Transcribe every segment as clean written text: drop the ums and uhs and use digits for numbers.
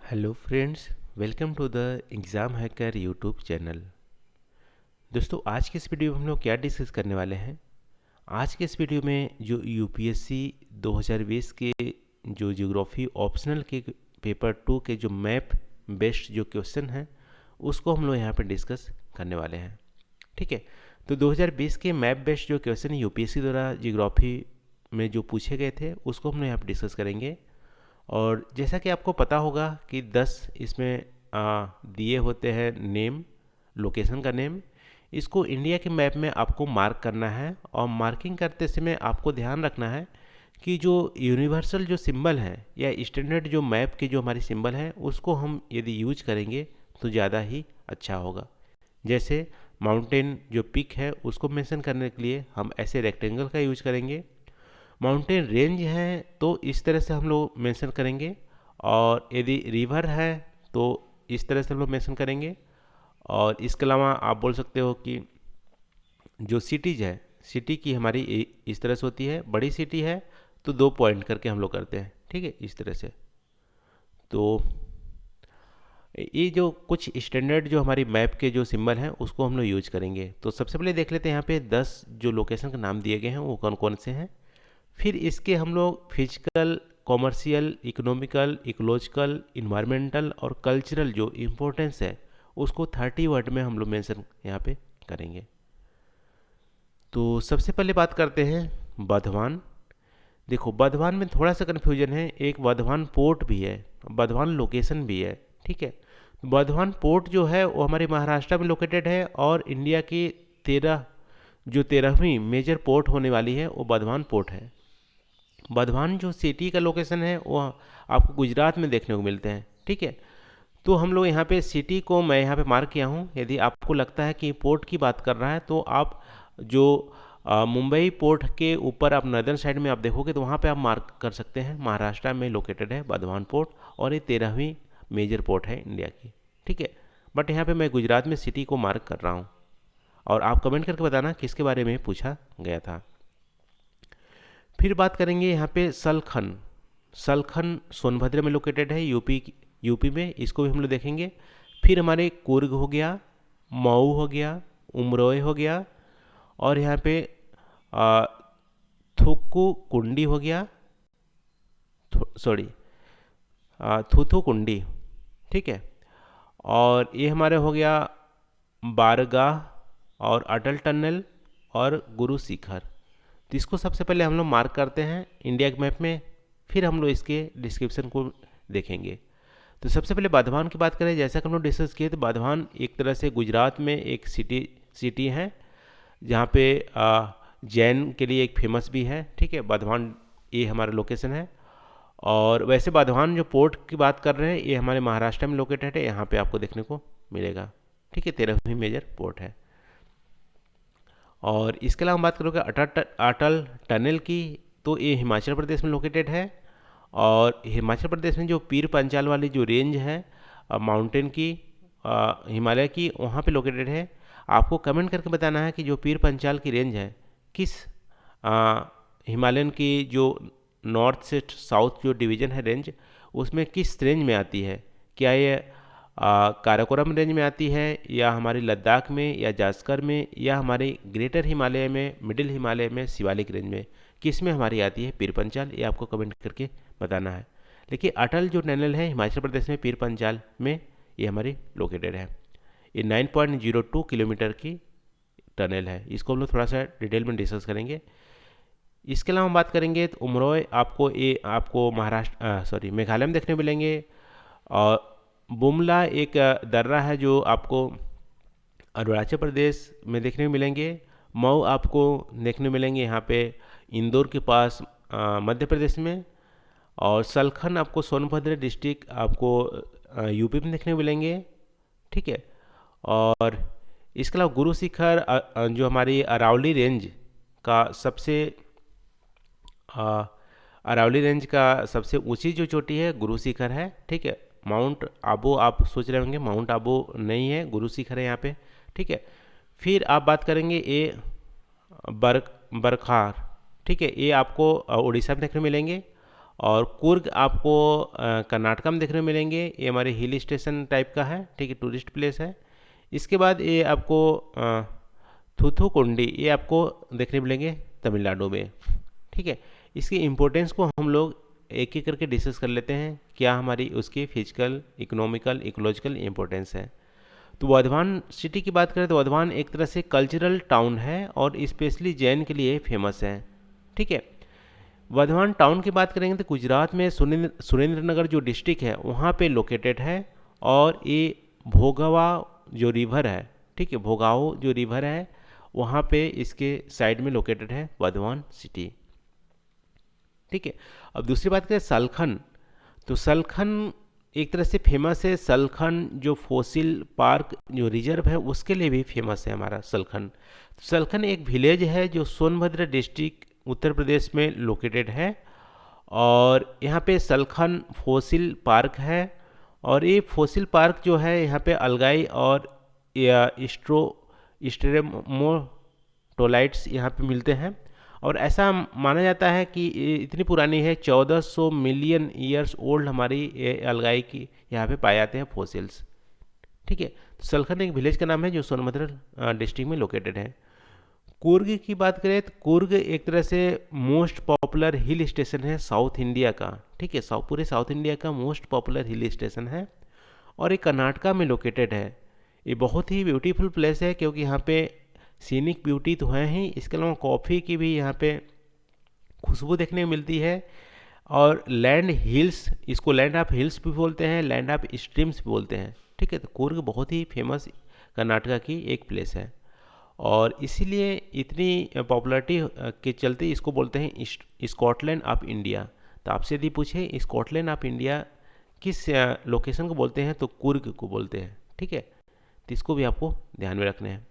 Hello friends, welcome to the exam hacker YouTube channel. दोस्तों, आज के इस वीडियो में हम लोग क्या डिस्कस करने वाले हैं। आज के इस वीडियो में जो यूपीएससी 2020 के जो ज्योग्राफी ऑप्शनल के पेपर 2 के जो मैप बेस्ड जो क्वेश्चन हैं उसको हम लोग यहाँ पर डिस्कस करने वाले हैं। ठीक है, तो 2020 के मैप बेस्ड जो क्वेश्चन यूपीएससी द्वारा ज्योग्राफी में जो पूछे गए थे उसको हम लोग यहाँ पर डिस्कस करेंगे। और जैसा कि आपको पता होगा कि 10 इसमें दिए होते हैं नेम, लोकेशन का नेम। इसको इंडिया के मैप में आपको मार्क करना है और मार्किंग करते समय आपको ध्यान रखना है कि जो यूनिवर्सल जो सिंबल है या स्टैंडर्ड जो मैप के जो हमारी सिंबल है उसको हम यदि यूज करेंगे तो ज़्यादा ही अच्छा होगा। जैसे माउंटेन जो पिक है उसको मेंशन करने के लिए हम ऐसे रेक्टेंगल का यूज करेंगे। माउंटेन रेंज है तो इस तरह से हम लोग मेंशन करेंगे, और यदि रिवर है तो इस तरह से हम लोग मेंशन करेंगे। और इसके अलावा आप बोल सकते हो कि जो सिटीज़ है, सिटी की हमारी इस तरह से होती है। बड़ी सिटी है तो 2 पॉइंट करके हम लोग करते हैं। ठीक है, इस तरह से। तो ये जो कुछ स्टैंडर्ड जो हमारी मैप के जो सिंबल हैं उसको हम लोग यूज करेंगे। तो सबसे पहले देख लेते हैं यहाँ पे 10 जो लोकेशन का नाम दिए गए हैं वो कौन कौन से हैं। फिर इसके हम लोग physical, commercial, economical, ecological, environmental और कल्चरल जो इम्पोर्टेंस है उसको 30 वर्ड में हम लोग मेंशन यहाँ पे करेंगे। तो सबसे पहले बात करते हैं बर्धमान। देखो, बर्धमान में थोड़ा सा कन्फ्यूजन है। एक बर्धमान पोर्ट भी है, बर्धमान लोकेशन भी है। ठीक है, बर्धमान पोर्ट जो है वो हमारे महाराष्ट्र में लोकेटेड है और इंडिया की 13वीं मेजर पोर्ट होने वाली है वो बर्धमान पोर्ट है। बर्धमान जो सिटी का लोकेशन है वो आपको गुजरात में देखने को मिलते हैं। ठीक है, तो हम लोग यहाँ पे सिटी को मैं यहाँ पे मार्क किया हूँ। यदि आपको लगता है कि पोर्ट की बात कर रहा है तो आप जो मुंबई पोर्ट के ऊपर आप नदर्न साइड में आप देखोगे तो वहाँ पे आप मार्क कर सकते हैं। महाराष्ट्र में लोकेटेड है बर्धमान पोर्ट और ये 13वीं मेजर पोर्ट है इंडिया की। ठीक है, बट यहाँ पे मैं गुजरात में सिटी को मार्क कर रहा हूँ और आप कमेंट करके बताना किसके बारे में पूछा गया था। फिर बात करेंगे यहाँ पे सलखन। सलखन सोनभद्र में लोकेटेड है, यूपी में। इसको भी हम लोग देखेंगे। फिर हमारे कुर्ग हो गया, मऊ हो गया, उमरोय हो गया, और यहाँ पे थुक्कुकुंडी हो गया, सॉरी थुथुकुंडी। ठीक है, और ये हमारे हो गया बारगाह और अटल टनल और गुरु शिखर। तो इसको सबसे पहले हम लोग मार्क करते हैं इंडिया के मैप में, फिर हम लोग इसके डिस्क्रिप्शन को देखेंगे। तो सबसे पहले बर्धमान की बात करें, जैसा कि हम लोग डिस्कस किए, तो बर्धमान एक तरह से गुजरात में एक सिटी है जहाँ पे जैन के लिए एक फेमस भी है। ठीक है, बर्धमान ये हमारा लोकेशन है। और वैसे बर्धमान जो पोर्ट की बात कर रहे हैं ये हमारे महाराष्ट्र में लोकेटेड है, यहाँ पे आपको देखने को मिलेगा। ठीक है, 13वीं मेजर पोर्ट है। और इसके अलावा हम बात करोगे अटल टनल की, तो ये हिमाचल प्रदेश में लोकेटेड है। और हिमाचल प्रदेश में जो पीर पंचाल वाली जो रेंज है माउंटेन की, हिमालय की, वहाँ पे लोकेटेड है। आपको कमेंट करके बताना है कि जो पीर पंचाल की रेंज है किस हिमालयन की जो नॉर्थ से साउथ जो डिवीज़न है रेंज, उसमें किस रेंज में आती है। क्या ये काराकोरम रेंज में आती है, या हमारी लद्दाख में, या जास्कर में, या हमारे ग्रेटर हिमालय में, मिडिल हिमालय में, शिवालिक रेंज में, किस में हमारी आती है पीर पंचाल, ये आपको कमेंट करके बताना है। लेकिन अटल जो टनल है हिमाचल प्रदेश में पीर पंचाल में, ये हमारी लोकेटेड है। ये 9.02 किलोमीटर की टनल है। इसको हम लोग थोड़ा सा डिटेल में डिस्कस करेंगे। इसके अलावा हम बात करेंगे तो उमरोय आपको मेघालय में देखने मिलेंगे। और बुमला एक दर्रा है जो आपको अरुणाचल प्रदेश में देखने को मिलेंगे। मऊ आपको देखने मिलेंगे यहाँ पे इंदौर के पास मध्य प्रदेश में। और सलखन आपको सोनभद्र डिस्ट्रिक्ट आपको यूपी में देखने को मिलेंगे। ठीक है, और इसके अलावा गुरु शिखर जो हमारी अरावली रेंज का सबसे ऊंची जो चोटी है गुरु शिखर है। ठीक है, माउंट आबू आप सोच रहे होंगे, माउंट आबू नहीं है, गुरु शिखर है यहाँ पे। ठीक है, फिर आप बात करेंगे ये बरखार। ठीक है, ये आपको उड़ीसा में देखने मिलेंगे। और कूर्ग आपको कर्नाटका में देखने को मिलेंगे। ये हमारे हिल स्टेशन टाइप का है, ठीक है, टूरिस्ट प्लेस है। इसके बाद ये आपको थूथुकुंडी, ये आपको देखने मिलेंगे तमिलनाडु में, ठीक है। इसकी इम्पोर्टेंस को हम लोग एक एक करके डिस्कस कर लेते हैं, क्या हमारी उसकी फिजिकल, इकोनॉमिकल, इकोलॉजिकल इम्पोर्टेंस है। तो वर्धमान सिटी की बात करें तो वर्धमान एक तरह से कल्चरल टाउन है और स्पेशली जैन के लिए फेमस है, ठीक है। वर्धमान टाउन की बात करेंगे तो गुजरात में सुरेंद्र नगर जो डिस्ट्रिक्ट है वहाँ पे लोकेटेड है। और ये भोगावा जो रिवर है, ठीक है, भोगाओ जो रिवर है वहाँ पे इसके साइड में लोकेटेड है वर्धमान सिटी, ठीक है। अब दूसरी बात करें सलखन, तो सलखन एक तरह से फेमस है। सलखन जो फोसिल पार्क जो रिजर्व है उसके लिए भी फेमस है हमारा सलखन। सलखन एक विलेज है जो सोनभद्र डिस्ट्रिक्ट उत्तर प्रदेश में लोकेटेड है। और यहाँ पे सलखन फोसिल पार्क है। और ये फोसिल पार्क जो है यहाँ पे अलगाई और स्टेरेमोटोलाइट्स यहाँ पे मिलते हैं। और ऐसा माना जाता है कि इतनी पुरानी है, 1400 मिलियन ईयर्स ओल्ड हमारी अलगाई की यहाँ पे पाए जाते हैं फोसिल्स, ठीक है। तो सलखन एक विलेज का नाम है जो सोनभद्र डिस्ट्रिक्ट में लोकेटेड है। कूर्ग की बात करें तो कूर्ग एक तरह से मोस्ट पॉपुलर हिल स्टेशन है साउथ इंडिया का, ठीक है, पूरे साउथ इंडिया का मोस्ट पॉपुलर हिल स्टेशन है। और ये कर्नाटका में लोकेटेड है। ये बहुत ही ब्यूटीफुल प्लेस है क्योंकि यहाँ पे सीनिक ब्यूटी तो है ही, इसके अलावा कॉफ़ी की भी यहाँ पे खुशबू देखने को मिलती है। और लैंड हिल्स, इसको लैंड ऑफ हिल्स भी बोलते हैं, लैंड ऑफ स्ट्रीम्स भी बोलते हैं, ठीक है। तो कूर्ग बहुत ही फेमस कर्नाटका की एक प्लेस है और इसीलिए इतनी पॉपुलैरिटी के चलते इसको बोलते हैं स्कॉटलैंड ऑफ इंडिया। तो आपसे यदि पूछे स्कॉटलैंड ऑफ इंडिया किस लोकेशन को बोलते हैं तो कूर्ग को बोलते हैं, ठीक है। तो इसको भी आपको ध्यान में रखना है।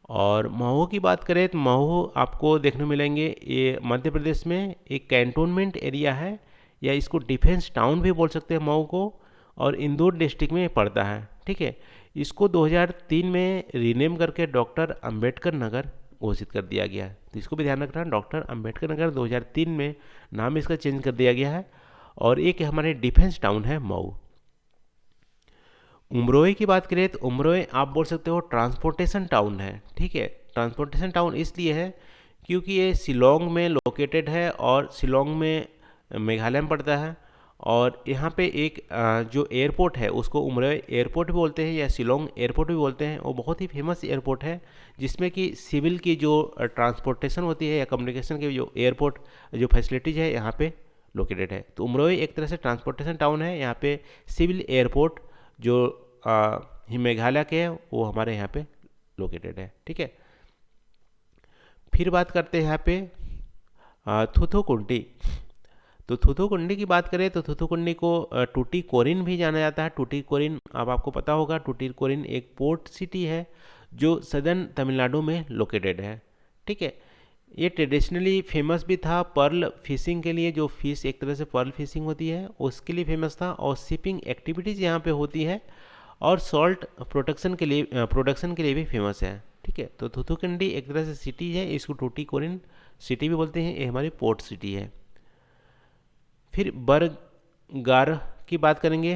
और महू की बात करें तो महू आपको देखने को मिलेंगे, ये मध्य प्रदेश में एक कैंटोनमेंट एरिया है या इसको डिफेंस टाउन भी बोल सकते हैं महू को। और इंदौर डिस्ट्रिक्ट में पड़ता है, ठीक है। इसको 2003 में रीनेम करके डॉक्टर अंबेडकर नगर घोषित कर दिया गया है। तो इसको भी ध्यान रखना, डॉक्टर अंबेडकर नगर 2003 में नाम इसका चेंज कर दिया गया है। और एक हमारे डिफेंस टाउन है मऊ। उमरोई की बात करें तो उमरोई आप बोल सकते हो ट्रांसपोर्टेशन टाउन है, ठीक है। ट्रांसपोर्टेशन टाउन इसलिए है क्योंकि ये शिलोंग में लोकेटेड है और शिलोंग में मेघालय में पड़ता है। और यहाँ पे एक जो एयरपोर्ट है उसको उमरोई एयरपोर्ट भी बोलते हैं या शिलोंग एयरपोर्ट भी बोलते हैं। वो बहुत ही फेमस एयरपोर्ट है जिसमें कि सिविल की जो ट्रांसपोर्टेशन होती है या कम्युनिकेशन की जो एयरपोर्ट जो फैसिलिटीज़ है यहाँ पे लोकेटेड है। तो उमरोई एक तरह से ट्रांसपोर्टेशन टाउन है। यहाँ पे सिविल एयरपोर्ट जो मेघालय के है वो हमारे यहाँ पे लोकेटेड है, ठीक है। फिर बात करते हैं यहाँ पे थूथुकुंडी। तो थूथुकुंडी की बात करें तो थूथुकुंडी को टूटीकोरिन भी जाना जाता है। टूटीकोरिन अब आपको पता होगा, टूटीकोरिन एक पोर्ट सिटी है जो सदर्न तमिलनाडु में लोकेटेड है, ठीक है। ये ट्रेडिशनली फेमस भी था पर्ल फिशिंग के लिए, जो फिश एक तरह से पर्ल फिशिंग होती है उसके लिए फेमस था। और शिपिंग एक्टिविटीज़ यहाँ पे होती है और सॉल्ट प्रोडक्शन के लिए भी फेमस है, ठीक है। तो थूथुकुंडी एक तरह से सिटी है, इसको टूटीकोरिन सिटी भी बोलते हैं, ये हमारी पोर्ट सिटी है। फिर बरगार की बात करेंगे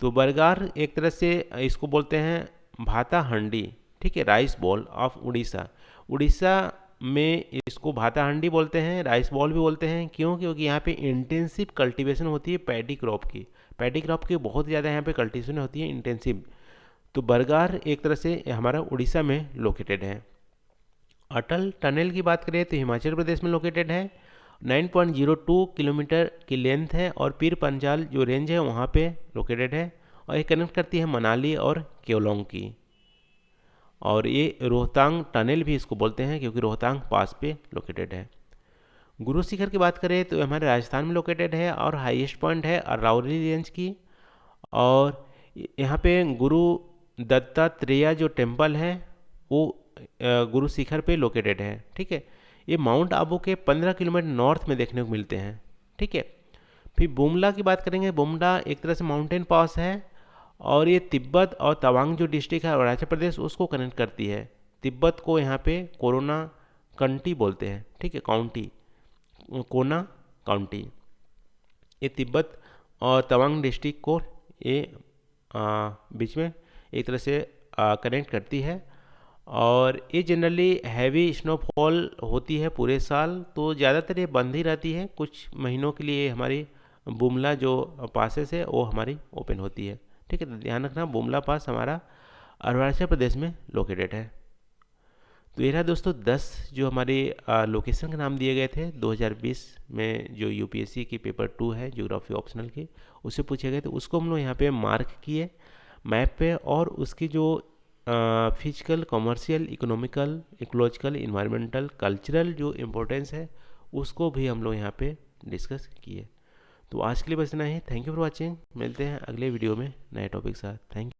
तो बरगार एक तरह से इसको बोलते हैं भाता हंडी, ठीक है, rice ball of Orissa. Orissa में इसको भाता हंडी बोलते हैं, राइस बॉल भी बोलते हैं। क्यों? क्योंकि यहाँ पे इंटेंसिव कल्टीवेशन होती है पैडी क्रॉप की। पैडी क्रॉप की बहुत ज़्यादा यहाँ पे कल्टीवेशन होती है इंटेंसिव। तो बरगार एक तरह से हमारा उड़ीसा में लोकेटेड है। अटल टनल की बात करें तो हिमाचल प्रदेश में लोकेटेड है। 9.02 किलोमीटर की लेंथ है और पीर पंजाल जो रेंज है वहाँ पे लोकेटेड है। और ये कनेक्ट करती है मनाली और केओलोंग की। और ये रोहतांग टनल भी इसको बोलते हैं क्योंकि रोहतांग पास पे लोकेटेड है। गुरु शिखर की बात करें तो हमारे राजस्थान में लोकेटेड है और हाईएस्ट पॉइंट है अरावली रेंज की। और यहाँ पे गुरु दत्तात्रेय जो टेम्पल है वो गुरु शिखर पे लोकेटेड है, ठीक है। ये माउंट आबू के 15 किलोमीटर नॉर्थ में देखने को मिलते हैं, ठीक है। फिर बुमला की बात करेंगे। बुमला एक तरह से माउंटेन पास है और ये तिब्बत और तवांग जो डिस्ट्रिक्ट है अरुणाचल प्रदेश उसको कनेक्ट करती है। तिब्बत को यहाँ पे कोरोना कंटी बोलते हैं, ठीक है, काउंटी, कोना काउंटी। ये तिब्बत और तवांग डिस्ट्रिक्ट को ये बीच में एक तरह से कनेक्ट करती है। और ये जनरली हैवी स्नोफॉल होती है पूरे साल, तो ज़्यादातर ये बंद ही रहती है। कुछ महीनों के लिए हमारी बुमला जो पासेस है वो हमारी ओपन होती है। ठीक है, तो ध्यान रखना बुमला पास हमारा अरुणाचल प्रदेश में लोकेटेड है। तो ये रहा दोस्तों 10 जो हमारे लोकेशन के नाम दिए गए थे 2020 में, जो यूपीएससी की पेपर 2 है ज्योग्राफी ऑप्शनल की, उससे पूछे गए थे, उसको हम लोग यहाँ पे मार्क किए मैप पे। और उसकी जो physical, commercial, economical, ecological, environmental, cultural जो इम्पोर्टेंस है उसको भी हम लोग यहाँ पे डिस्कस किए। तो आज के लिए बस इतना ही। Thank you for watching. मिलते हैं अगले वीडियो में नए टॉपिक के साथ। Thank you.